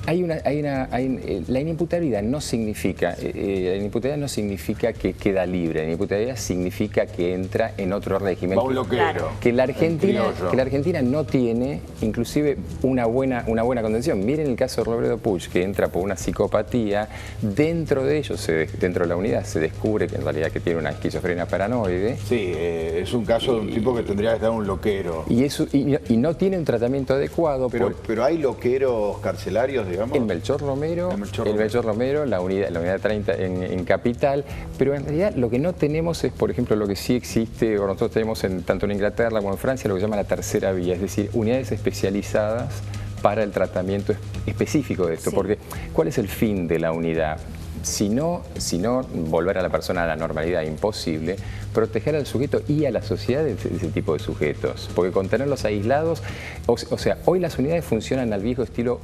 La inimputabilidad no significa, que queda libre. La inimputabilidad significa que entra en otro régimen. Va un loquero. Que la Argentina no tiene, inclusive, una buena contención. Miren el caso de Robledo Puig, que entra por una psicopatía. Dentro de ellos, dentro de la unidad, se descubre que en realidad que tiene una esquizofrenia paranoide. Sí, es un caso de un tipo que tendría que estar un loquero. Y no tiene un tratamiento adecuado. Pero hay loqueros carcelarios, digamos. El Melchor Romero, la unidad 30 en Capital. Pero en realidad lo que no tenemos es, por ejemplo, lo que sí existe, o nosotros tenemos tanto en Inglaterra como en Francia, lo que se llama la tercera vía, es decir, unidades especializadas para el tratamiento específico de esto. Sí. Porque ¿cuál es el fin de la unidad? Si no volver a la persona a la normalidad, imposible, proteger al sujeto y a la sociedad de ese tipo de sujetos. Porque con tenerlos aislados, o sea, hoy las unidades funcionan al viejo estilo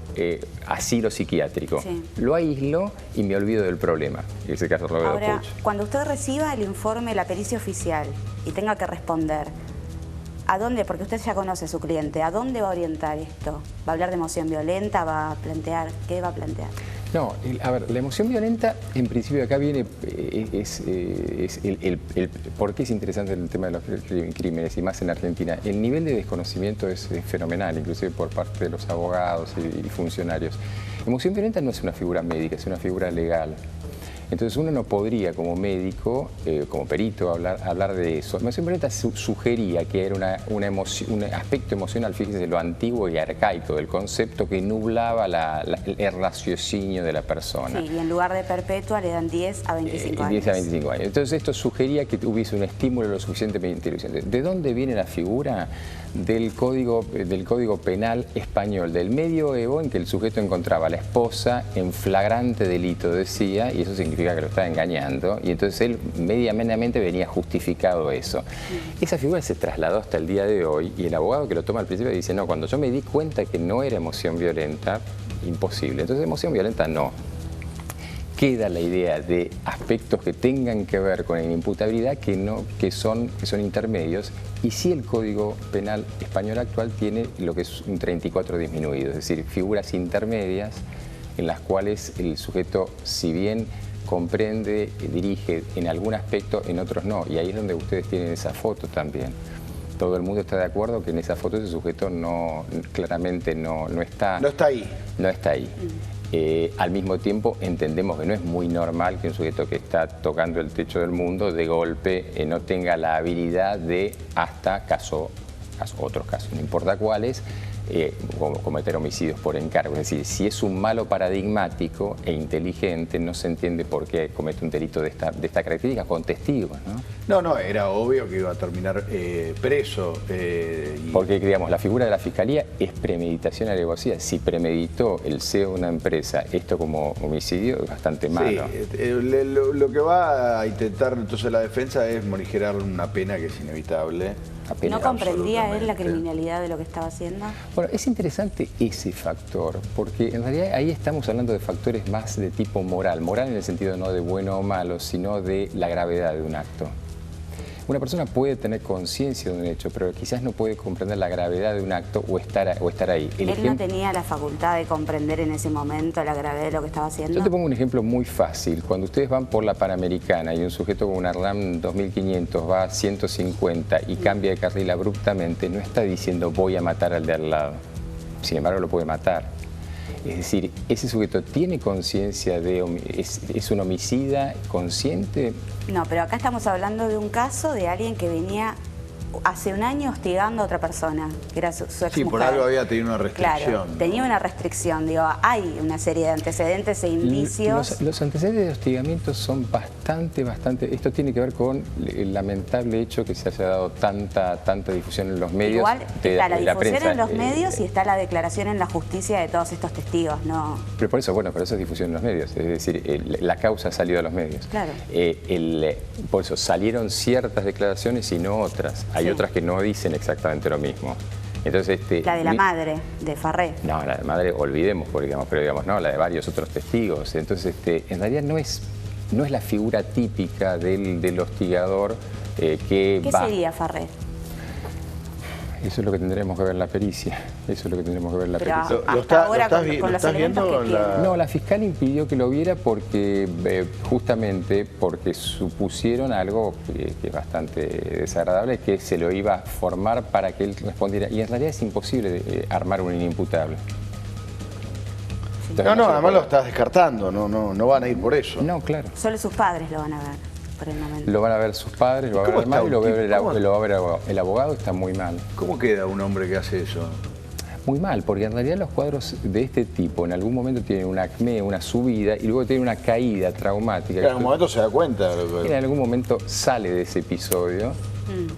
asilo psiquiátrico. Sí. Lo aíslo y me olvido del problema. En ese caso, Robledo Puig. Ahora, cuando usted reciba el informe, la pericia oficial, y tenga que responder, ¿a dónde? Porque usted ya conoce a su cliente. ¿A dónde va a orientar esto? ¿Va a hablar de emoción violenta? ¿Va a plantear? ¿Qué va a plantear? No, a ver, la emoción violenta, en principio, acá viene, ¿por qué es interesante el tema de los crímenes, y más en Argentina? El nivel de desconocimiento es fenomenal, inclusive por parte de los abogados y funcionarios. Emoción violenta no es una figura médica, es una figura legal. Entonces uno no podría, como médico, como perito, hablar de eso. Emoción violenta sugería que era un aspecto emocional, fíjense, lo antiguo y arcaico del concepto que nublaba el raciocinio de la persona. Sí, y en lugar de perpetua le dan 10 a 25 años. 10 a 25 años. Entonces esto sugería que hubiese un estímulo lo suficientemente inteligente. ¿De dónde viene la figura? Del código penal español, del medioevo, en que el sujeto encontraba a la esposa en flagrante delito, decía, y eso significa que lo estaba engañando, y entonces él medianamente venía justificado eso. Esa figura se trasladó hasta el día de hoy, y el abogado que lo toma al principio dice, no, cuando yo me di cuenta que no era emoción violenta, imposible. Entonces emoción violenta no. Queda la idea de aspectos que tengan que ver con la inimputabilidad que son intermedios, y sí el Código Penal español actual tiene lo que es un 34 disminuido, es decir, figuras intermedias en las cuales el sujeto, si bien comprende, dirige en algún aspecto, en otros no, y ahí es donde ustedes tienen esa foto también. Todo el mundo está de acuerdo que en esa foto ese sujeto claramente no está. No está ahí. No está ahí. Al mismo tiempo entendemos que no es muy normal que un sujeto que está tocando el techo del mundo de golpe no tenga la habilidad de, hasta otros casos, no importa cuáles, cometer homicidios por encargo. Es decir, si es un malo paradigmático e inteligente, no se entiende por qué comete un delito de esta característica con testigos, ¿no? No, era obvio que iba a terminar preso. Porque, digamos, la figura de la Fiscalía es premeditación y alevosía. Si premeditó el CEO de una empresa esto como homicidio, es bastante malo. Sí, lo que va a intentar entonces la defensa es morigerar una pena que es inevitable. ¿No comprendía él la criminalidad de lo que estaba haciendo? Bueno, es interesante ese factor, porque en realidad ahí estamos hablando de factores más de tipo moral. Moral en el sentido no de bueno o malo, sino de la gravedad de un acto. Una persona puede tener conciencia de un hecho, pero quizás no puede comprender la gravedad de un acto o estar ahí. ¿Él no tenía la facultad de comprender en ese momento la gravedad de lo que estaba haciendo? Yo te pongo un ejemplo muy fácil. Cuando ustedes van por la Panamericana y un sujeto con una RAM 2500 va a 150 y cambia de carril abruptamente, no está diciendo voy a matar al de al lado. Sin embargo, lo puede matar. Es decir, ¿ese sujeto tiene conciencia es un homicida consciente? No, pero acá estamos hablando de un caso de alguien que venía hace un año hostigando a otra persona, que era su exmujer. Sí, por algo había tenido una restricción. Claro, tenía una restricción, digo, hay una serie de antecedentes e indicios. Los antecedentes de hostigamiento son bastante, esto tiene que ver con el lamentable hecho que se haya dado tanta difusión en los medios. Igual está la difusión en los medios y está la declaración en la justicia de todos estos testigos, ¿no? Pero por eso, pero eso es difusión en los medios, es decir, la causa ha salido a los medios. Claro. Por eso salieron ciertas declaraciones y no otras. Hay otras que no dicen exactamente lo mismo. Entonces, la de la madre, de Farré. No, la de la madre olvidemos, pero digamos, no, la de varios otros testigos. Entonces, en realidad no es la figura típica del hostigador que ¿Qué sería Farré? Eso es lo que tendremos que ver en la pericia. Eso es lo que tendremos que ver en la Pero pericia. hasta ahora con los elementos que tienen. No, la fiscal impidió que lo viera porque justamente porque supusieron algo que es bastante desagradable, que se lo iba a formar para que él respondiera. Y en realidad es imposible armar un inimputable. Entonces, no, además lo estás descartando, no van a ir por eso. No, claro. Solo sus padres lo van a ver por el momento. Lo van a ver sus padres, lo va a ver el hermano y lo va a ver el abogado. Está muy mal. ¿Cómo queda un hombre que hace eso? Muy mal, porque en realidad los cuadros de este tipo en algún momento tienen una acné, una subida y luego tienen una caída traumática. En algún momento se da cuenta. En algún momento sale de ese episodio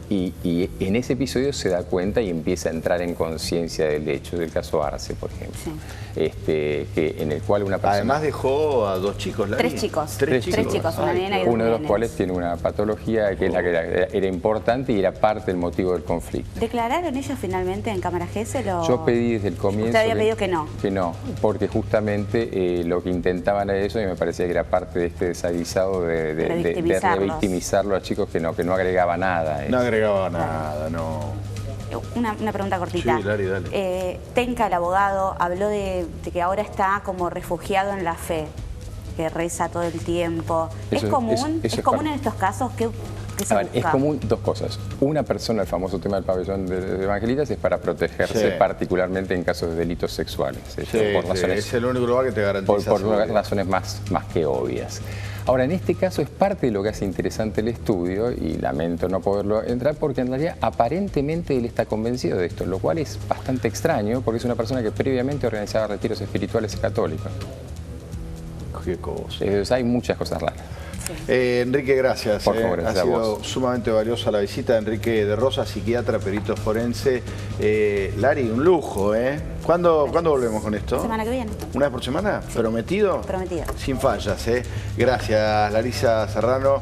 y en ese episodio se da cuenta y empieza a entrar en conciencia del hecho, del caso Arce, por ejemplo. Sí. En el cual una persona... Además dejó a 2 chicos, Lari. 3 chicos. Tres chicos, una nena y 2 uno de los nenes. cuales tiene una patología que es la que era importante y era parte del motivo del conflicto. ¿Declararon ellos finalmente en Cámara Gesell o...? Yo pedí desde el comienzo... Usted había pedido que no. Que no, porque justamente lo que intentaban era eso y me parecía que era parte de este desaguisado de revictimizarlo a chicos que no agregaba nada. No agregaba nada, no. Una pregunta cortita. Sí, Lari, dale. Tenca, el abogado, habló de que ahora está como refugiado en la fe, que reza todo el tiempo. ¿Es común en estos casos? ¿Qué se busca? Es común 2 cosas. Una persona, el famoso tema del pabellón de evangelitas, es para protegerse particularmente en casos de delitos sexuales. Es el único lugar que te garantiza. Por razones más que obvias. Ahora, en este caso es parte de lo que hace interesante el estudio y lamento no poderlo entrar porque en realidad aparentemente él está convencido de esto, lo cual es bastante extraño porque es una persona que previamente organizaba retiros espirituales católicos. Qué cosa. Entonces hay muchas cosas raras. Enrique, gracias. Por favor, ha sido sumamente valiosa la visita. Enrique de Rosa, psiquiatra, perito forense. Lari, un lujo, ¿eh? ¿Cuándo volvemos con esto? La semana que viene. ¿Una vez por semana? ¿Prometido? Prometido. Sin fallas, ¿eh? Gracias, Larisa Serrano.